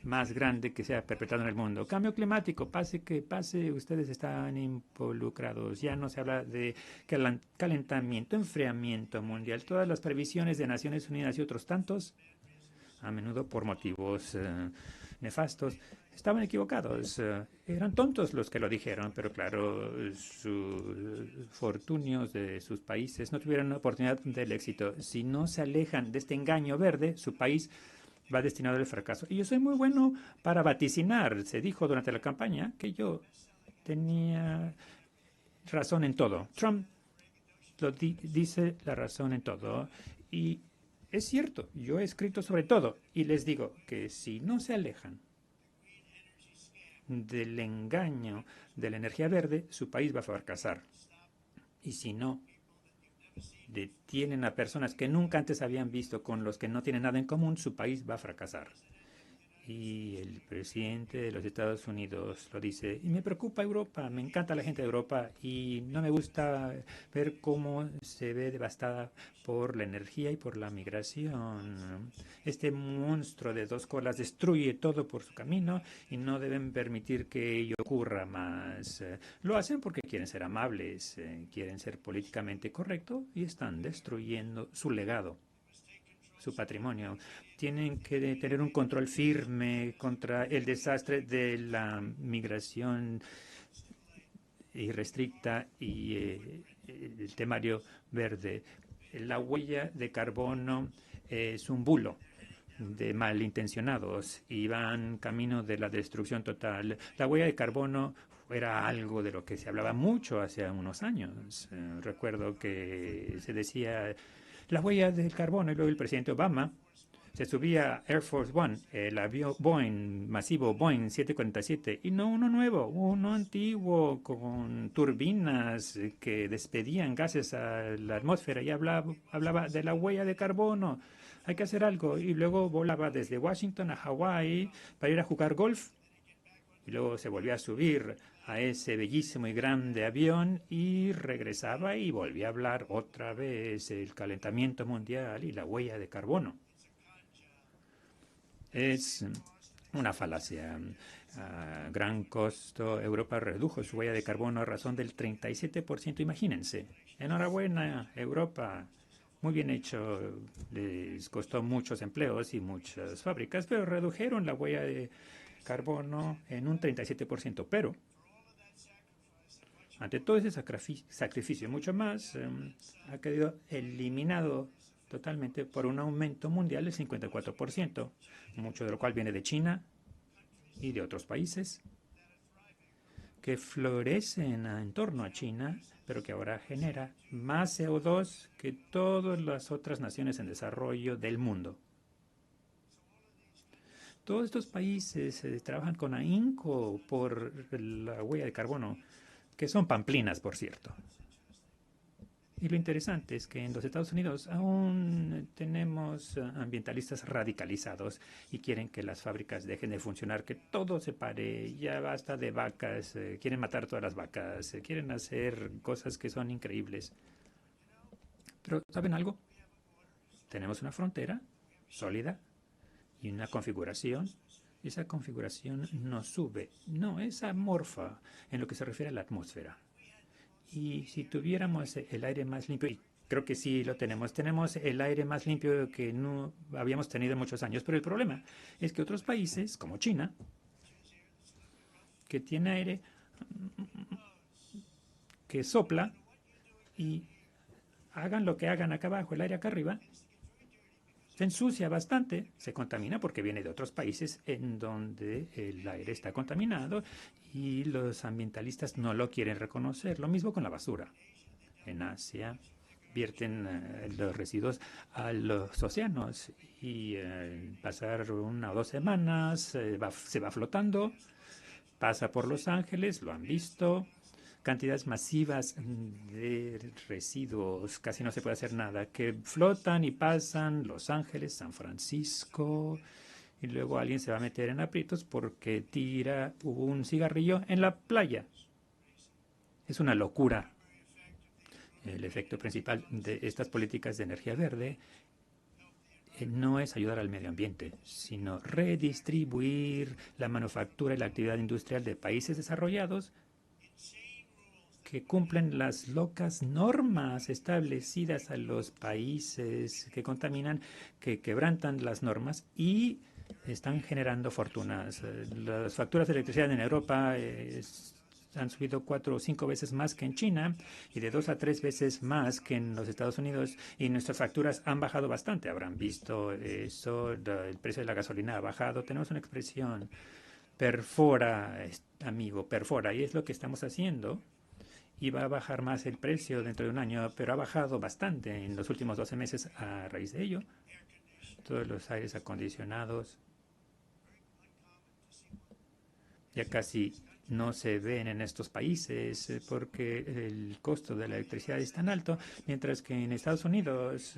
Speaker 3: más grande que se ha perpetrado en el mundo. Cambio climático, pase que pase, ustedes están involucrados. Ya no se habla de calentamiento, enfriamiento mundial. Todas las previsiones de Naciones Unidas y otros tantos, a menudo por motivos nefastos, estaban equivocados. Eran tontos los que lo dijeron, pero claro, sus fortunios de sus países no tuvieron la oportunidad del éxito. Si no se alejan de este engaño verde, su país va destinado al fracaso. Y yo soy muy bueno para vaticinar. Se dijo durante la campaña que yo tenía razón en todo. Trump dice la razón en todo. Y es cierto, yo he escrito sobre todo. Y les digo que si no se alejan del engaño de la energía verde, su país va a fracasar. Y si no detienen a personas que nunca antes habían visto con los que no tienen nada en común, su país va a fracasar. Y el presidente de los Estados Unidos lo dice. Y me preocupa Europa, me encanta la gente de Europa y no me gusta ver cómo se ve devastada por la energía y por la migración. Este monstruo de dos colas destruye todo por su camino y no deben permitir que ello ocurra más. Lo hacen porque quieren ser amables, quieren ser políticamente correctos y están destruyendo su legado, su patrimonio. Tienen que tener un control firme contra el desastre de la migración irrestricta y el temario verde. La huella de carbono es un bulo de malintencionados y van camino de la destrucción total. La huella de carbono era algo de lo que se hablaba mucho hace unos años. Recuerdo que se decía la huella del carbono y luego el presidente Obama se subía a Air Force One, el avión Boeing, masivo Boeing 747, y no uno nuevo, uno antiguo con turbinas que despedían gases a la atmósfera y hablaba de la huella de carbono. Hay que hacer algo. Y luego volaba desde Washington a Hawái para ir a jugar golf. Y luego se volvía a subir a ese bellísimo y grande avión y regresaba y volvía a hablar otra vez el calentamiento mundial y la huella de carbono. Es una falacia. A gran costo, Europa redujo su huella de carbono a razón del 37%. Imagínense. Enhorabuena, Europa. Muy bien hecho. Les costó muchos empleos y muchas fábricas, pero redujeron la huella de carbono en un 37%. Pero, ante todo ese sacrificio, mucho más, ha quedado eliminado totalmente por un aumento mundial del 54%, mucho de lo cual viene de China y de otros países que florecen en torno a China, pero que ahora genera más CO2 que todas las otras naciones en desarrollo del mundo. Todos estos países trabajan con ahínco por la huella de carbono, que son pamplinas, por cierto. Y lo interesante es que en los Estados Unidos aún tenemos ambientalistas radicalizados y quieren que las fábricas dejen de funcionar, que todo se pare, ya basta de vacas, quieren matar todas las vacas, quieren hacer cosas que son increíbles. Pero, ¿saben algo? Tenemos una frontera sólida y una configuración. Esa configuración no sube, no, es amorfa en lo que se refiere a la atmósfera. Y si tuviéramos el aire más limpio, y creo que sí lo tenemos el aire más limpio que no habíamos tenido en muchos años, pero el problema es que otros países, como China, que tiene aire que sopla y hagan lo que hagan acá abajo, el aire acá arriba, se ensucia bastante, se contamina porque viene de otros países en donde el aire está contaminado y los ambientalistas no lo quieren reconocer. Lo mismo con la basura. En Asia vierten los residuos a los océanos y pasar 1 o 2 semanas se va flotando, pasa por Los Ángeles, lo han visto, cantidades masivas de residuos, casi no se puede hacer nada, que flotan y pasan Los Ángeles, San Francisco, y luego alguien se va a meter en aprietos porque tira un cigarrillo en la playa. Es una locura. El efecto principal de estas políticas de energía verde no es ayudar al medio ambiente, sino redistribuir la manufactura y la actividad industrial de países desarrollados que cumplen las locas normas establecidas a los países que contaminan, que quebrantan las normas y están generando fortunas. Las facturas de electricidad en Europa han subido 4 o 5 veces más que en China y de 2 a 3 veces más que en los Estados Unidos, y nuestras facturas han bajado bastante. Habrán visto eso, el precio de la gasolina ha bajado. Tenemos una expresión, perfora, amigo, perfora, y es lo que estamos haciendo. Y va a bajar más el precio dentro de un año, pero ha bajado bastante en los últimos 12 meses a raíz de ello. Todos los aires acondicionados ya casi no se ven en estos países porque el costo de la electricidad es tan alto, mientras que en Estados Unidos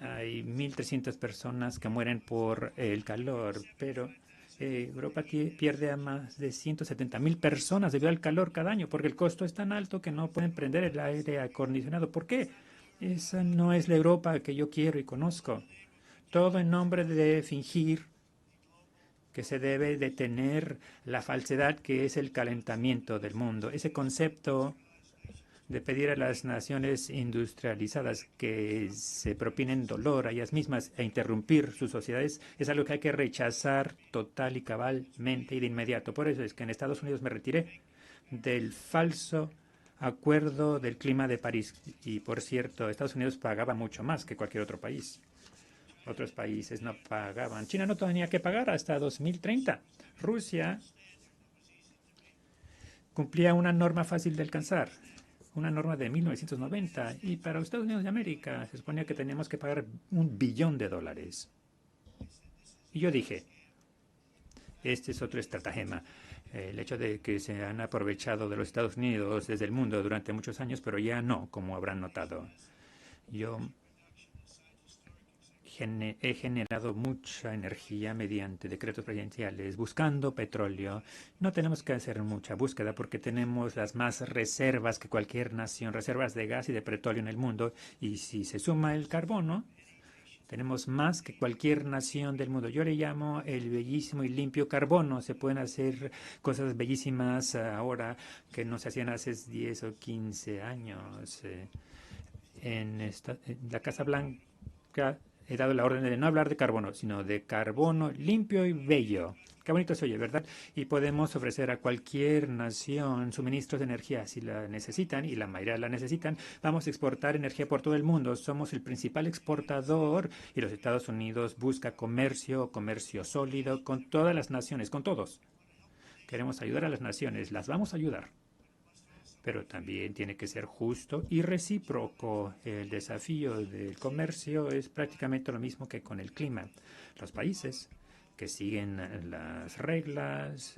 Speaker 3: hay 1.300 personas que mueren por el calor, pero Europa pierde a más de 170.000 personas debido al calor cada año, porque el costo es tan alto que no pueden prender el aire acondicionado. ¿Por qué? Esa no es la Europa que yo quiero y conozco. Todo en nombre de fingir que se debe detener la falsedad que es el calentamiento del mundo. Ese concepto de pedir a las naciones industrializadas que se propinen dolor a ellas mismas e interrumpir sus sociedades es algo que hay que rechazar total y cabalmente y de inmediato. Por eso es que en Estados Unidos me retiré del falso acuerdo del clima de París. Y por cierto, Estados Unidos pagaba mucho más que cualquier otro país. Otros países no pagaban. China no tenía que pagar hasta 2030. Rusia cumplía una norma fácil de alcanzar, una norma de 1990, y para los Estados Unidos de América se suponía que teníamos que pagar $1 billón. Y yo dije, este es otro estratagema. El hecho de que se han aprovechado de los Estados Unidos desde el mundo durante muchos años, pero ya no, como habrán notado. Yo he generado mucha energía mediante decretos presidenciales, buscando petróleo. No tenemos que hacer mucha búsqueda porque tenemos las más reservas que cualquier nación, reservas de gas y de petróleo en el mundo. Y si se suma el carbono, tenemos más que cualquier nación del mundo. Yo le llamo el bellísimo y limpio carbono. Se pueden hacer cosas bellísimas ahora que no se hacían hace 10 o 15 años. En la Casa Blanca he dado la orden de no hablar de carbono, sino de carbono limpio y bello. Qué bonito se oye, ¿verdad? Y podemos ofrecer a cualquier nación suministros de energía si la necesitan, y la mayoría la necesitan. Vamos a exportar energía por todo el mundo. Somos el principal exportador y los Estados Unidos busca comercio sólido con todas las naciones, con todos. Queremos ayudar a las naciones, las vamos a ayudar. Pero también tiene que ser justo y recíproco. El desafío del comercio es prácticamente lo mismo que con el clima. Los países que siguen las reglas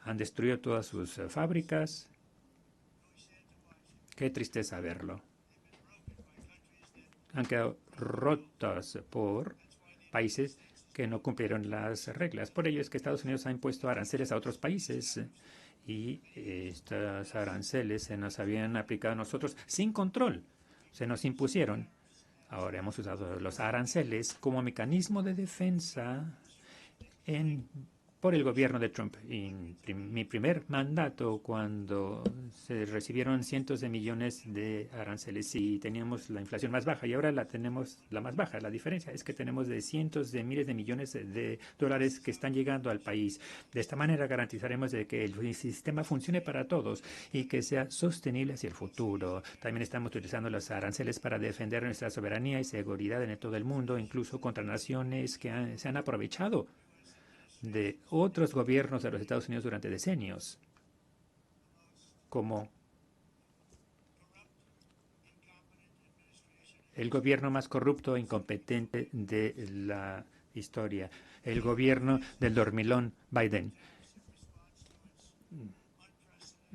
Speaker 3: han destruido todas sus fábricas. Qué tristeza verlo. Han quedado rotas por países que no cumplieron las reglas. Por ello es que Estados Unidos ha impuesto aranceles a otros países. Y estos aranceles se nos habían aplicado a nosotros sin control, se nos impusieron. Ahora hemos usado los aranceles como mecanismo de defensa por el gobierno de Trump. En mi primer mandato, cuando se recibieron cientos de millones de aranceles y teníamos la inflación más baja, y ahora la tenemos la más baja. La diferencia es que tenemos de cientos de miles de millones de dólares que están llegando al país. De esta manera garantizaremos de que el sistema funcione para todos y que sea sostenible hacia el futuro. También estamos utilizando los aranceles para defender nuestra soberanía y seguridad en todo el mundo, incluso contra naciones que se han aprovechado de otros gobiernos de los Estados Unidos durante decenios, como el gobierno más corrupto e incompetente de la historia, el gobierno del dormilón Biden.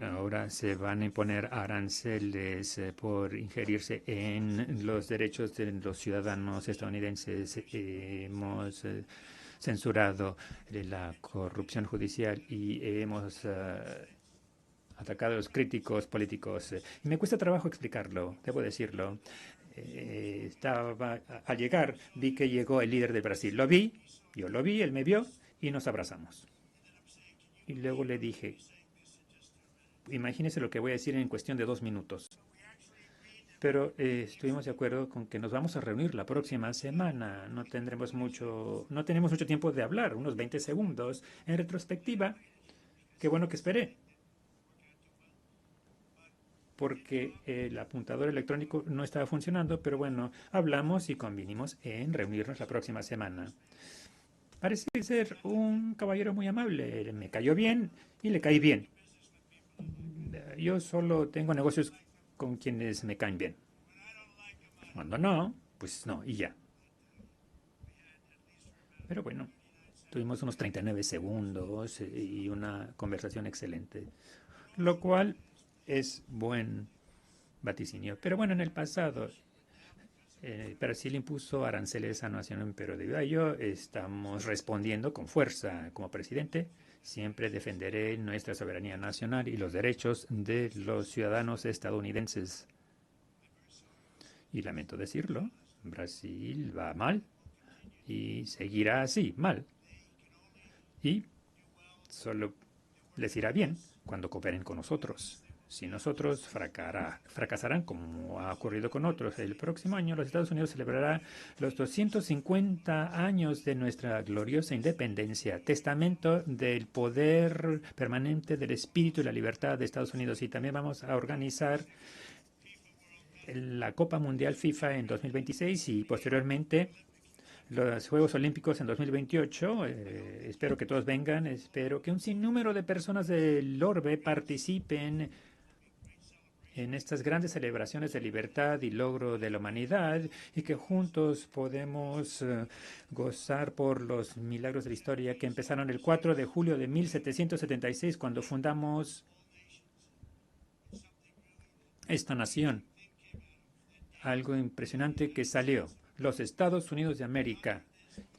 Speaker 3: Ahora se van a imponer aranceles por ingerirse en los derechos de los ciudadanos estadounidenses. Hemos censurado la corrupción judicial y hemos atacado a los críticos políticos. Me cuesta trabajo explicarlo, debo decirlo. Al llegar, vi que llegó el líder de Brasil. Lo vi, yo lo vi, él me vio y nos abrazamos. Y luego le dije, imagínese lo que voy a decir en cuestión de 2 minutos. Pero estuvimos de acuerdo con que nos vamos a reunir la próxima semana. No tenemos mucho tiempo de hablar, unos 20 segundos. En retrospectiva, qué bueno que esperé. Porque el apuntador electrónico no estaba funcionando, pero bueno, hablamos y convinimos en reunirnos la próxima semana. Parece ser un caballero muy amable, me cayó bien y le caí bien. Yo solo tengo negocios con quienes me caen bien. Cuando no, pues no, y ya. Pero bueno, tuvimos unos 39 segundos y una conversación excelente, lo cual es buen vaticinio. Pero bueno, en el pasado, Brasil impuso aranceles a nación, pero debido a ello estamos respondiendo con fuerza. Como presidente, siempre defenderé nuestra soberanía nacional y los derechos de los ciudadanos estadounidenses. Y lamento decirlo, Brasil va mal y seguirá así, mal. Y solo les irá bien cuando cooperen con nosotros. Si nosotros fracasarán como ha ocurrido con otros. El próximo año los Estados Unidos celebrará los 250 años de nuestra gloriosa independencia, testamento del poder permanente del espíritu y la libertad de Estados Unidos. Y también vamos a organizar la Copa Mundial FIFA en 2026 y posteriormente los Juegos Olímpicos en 2028. Espero que todos vengan, espero que un sinnúmero de personas del orbe participen en estas grandes celebraciones de libertad y logro de la humanidad y que juntos podemos gozar por los milagros de la historia que empezaron el 4 de julio de 1776 cuando fundamos esta nación. Algo impresionante que salió. Los Estados Unidos de América.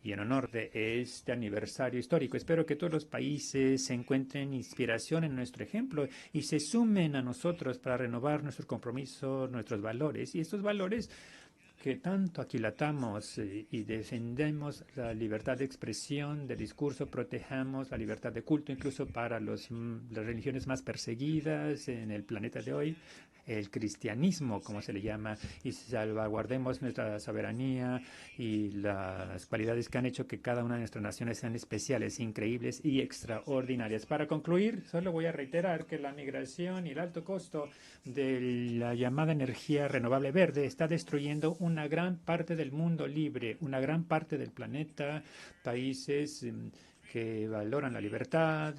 Speaker 3: Y en honor de este aniversario histórico, espero que todos los países se encuentren inspiración en nuestro ejemplo y se sumen a nosotros para renovar nuestro compromiso, nuestros valores. Y estos valores que tanto aquilatamos y defendemos la libertad de expresión, de discurso, protejamos la libertad de culto, incluso para las religiones más perseguidas en el planeta de hoy, el cristianismo, como se le llama, y salvaguardemos nuestra soberanía y las cualidades que han hecho que cada una de nuestras naciones sean especiales, increíbles y extraordinarias. Para concluir, solo voy a reiterar que la migración y el alto costo de la llamada energía renovable verde está destruyendo una gran parte del mundo libre, una gran parte del planeta, países que valoran la libertad,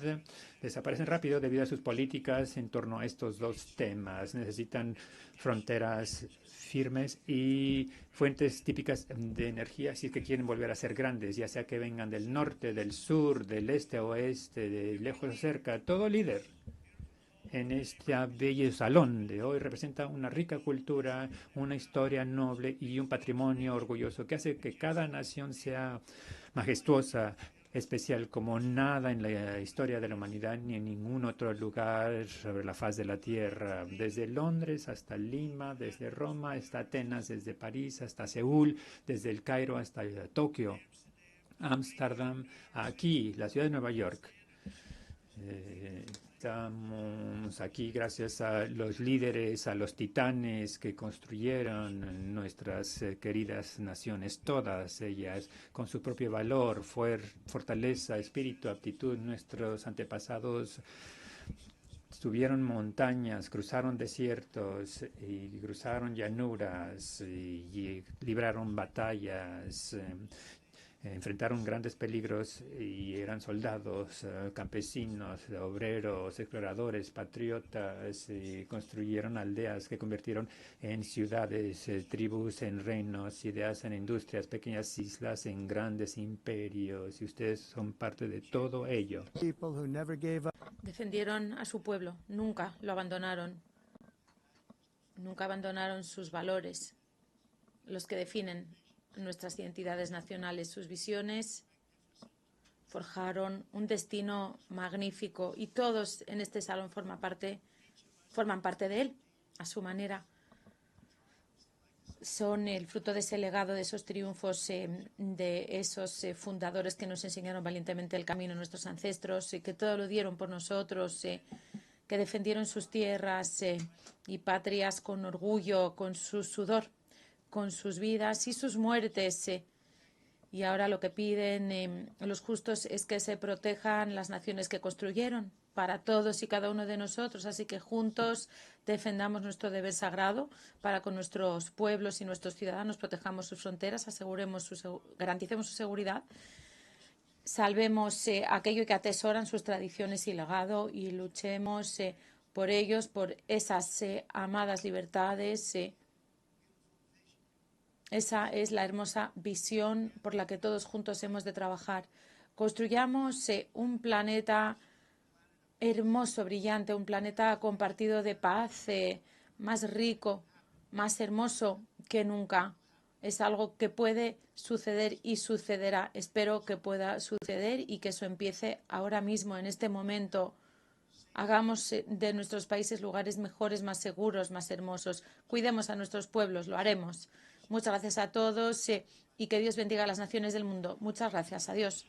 Speaker 3: desaparecen rápido debido a sus políticas en torno a estos dos temas. Necesitan fronteras firmes y fuentes típicas de energía si es que quieren volver a ser grandes, ya sea que vengan del norte, del sur, del este a oeste, de lejos o cerca. Todo líder en este bello salón de hoy representa una rica cultura, una historia noble y un patrimonio orgulloso que hace que cada nación sea majestuosa, especial como nada en la historia de la humanidad ni en ningún otro lugar sobre la faz de la tierra. Desde Londres hasta Lima, desde Roma hasta Atenas, desde París hasta Seúl, desde el Cairo hasta Tokio, Ámsterdam, aquí, la ciudad de Nueva York. Estamos aquí gracias a los líderes, a los titanes que construyeron nuestras queridas naciones, todas ellas con su propio valor, fortaleza, espíritu, aptitud. Nuestros antepasados subieron montañas, cruzaron desiertos y cruzaron llanuras y libraron batallas. enfrentaron grandes peligros y eran soldados, campesinos, obreros, exploradores, patriotas, y construyeron aldeas que convirtieron en ciudades, tribus en reinos, ideas en industrias, pequeñas islas en grandes imperios, y ustedes son parte de todo ello.
Speaker 2: People who never gave up.
Speaker 1: Defendieron a su pueblo, nunca lo abandonaron. Nunca abandonaron sus valores, los que definen nuestras identidades nacionales. Sus visiones forjaron un destino magnífico y todos en este salón forman parte de él, a su manera. Son el fruto de ese legado, de esos triunfos, de esos fundadores que nos enseñaron valientemente el camino, nuestros ancestros, que todo lo dieron por nosotros, que defendieron sus tierras y patrias con orgullo, con su sudor, con sus vidas y sus muertes. Y ahora lo que piden los justos es que se protejan las naciones que construyeron para todos y cada uno de nosotros. Así que juntos defendamos nuestro deber sagrado para con nuestros pueblos y nuestros ciudadanos, protejamos sus fronteras, garanticemos su seguridad, salvemos aquello que atesoran sus tradiciones y legado y luchemos por ellos, por esas amadas libertades. Esa es la hermosa visión por la que todos juntos hemos de trabajar. Construyamos un planeta hermoso, brillante, un planeta compartido de paz, más rico, más hermoso que nunca. Es algo que puede suceder y sucederá. Espero que pueda suceder y que eso empiece ahora mismo, en este momento. Hagamos de nuestros países lugares mejores, más seguros, más hermosos. Cuidemos a nuestros pueblos, lo haremos. Muchas gracias a todos y que Dios bendiga a las naciones del mundo. Muchas gracias. Adiós.